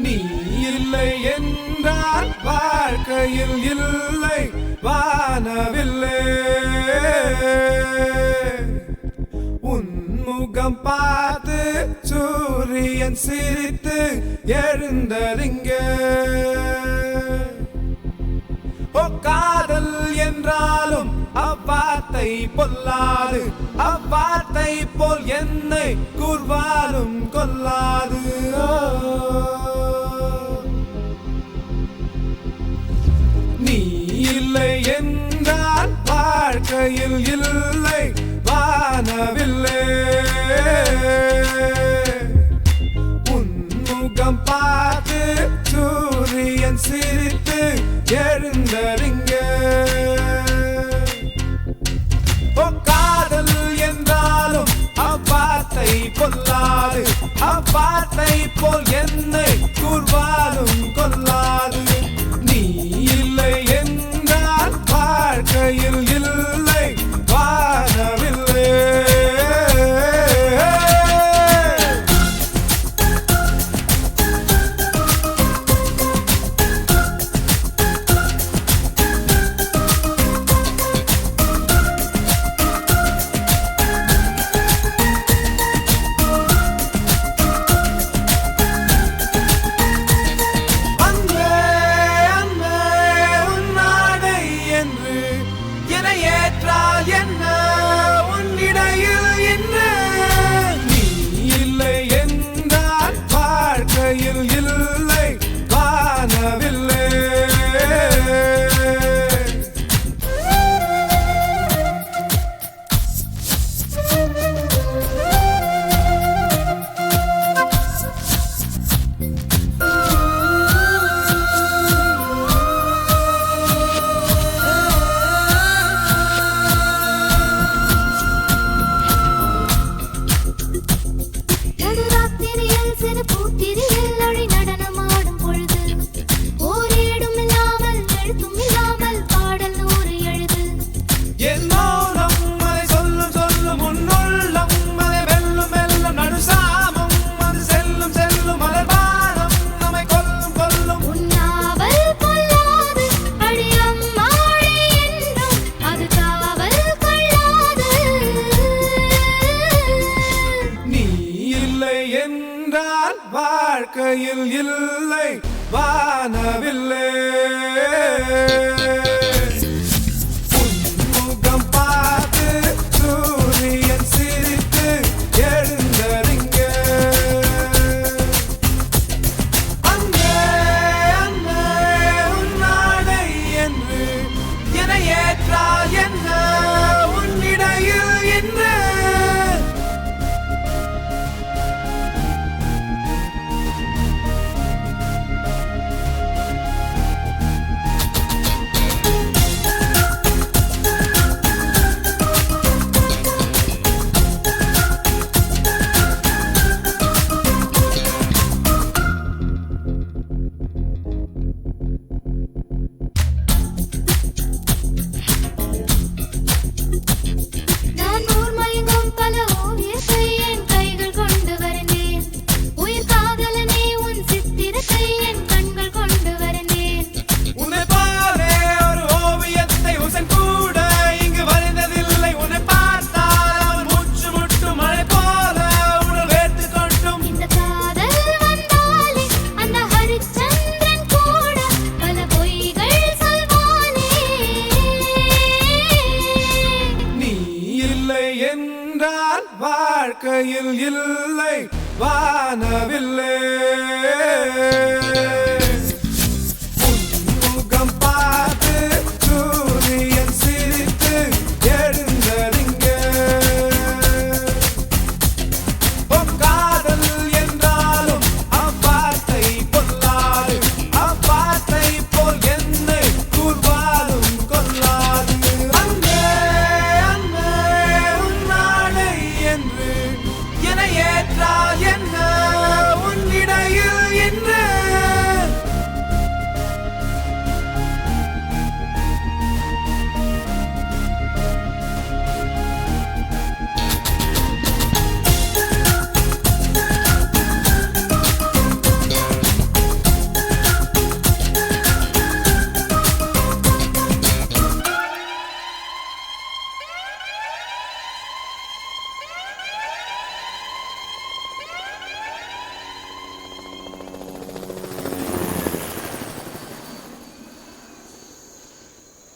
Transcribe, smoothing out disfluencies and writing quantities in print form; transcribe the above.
நீ இல்லை என்றால் வாழ்க்கையில் இல்லை வானவில்லை. உன்முகம் பார்த்து சூரியன் சிரித்து எழுந்தறிங்க. காதல் என்றாலும் அவ்வார்த்தை பொல்லாது, அவ்வார்த்தை போல் என்னை கூர்வாலும் கொல்லாது. நீ இல்லை என்றால் வாழ்க்கையில் இல்லை வானவில்லை. உன்முகம் பார்த்து சூரியன் சிரித்து எழுந்தறிங்க. காதல் என்றாலும் அவ்வார்த்தை பொல்லாது, அவ்வார்த்தை போல் என்னை கூர்வாலும் கொல்லாது. நீ இல்லை என்றால் வாழ்க்கையில் இல்லை வானவில்லை. என்ன உன்னிடையில் என்ன? நீ இல்லை என்றால் வாழ்க்கையில் இல்லை வானவில்லை. வாழ்க்கையில் இல்லை வானவில்லை. உன்முகம் பார்த்து சூரியன் சிரித்து எழுந்தறிங்க. அங்கே அங்கே உன்னாடை என்று என ஏற்றால் என்ன உன்னிடையில் என்ன? வாழ்க்கையில் இல்லை வானவில்லை. உன்முகம் பார்த்து சூரியன் சிரித்து எழுந்தறிங்க. காதல் என்றாலும் அவ்வார்த்தை பொல்லாது, அவ்வார்த்தை போல் என்னை கூர்வாலும் கொல்லாது. அங்கே அங்கே உன்னாடை என்று என ஏற்றால் என்ன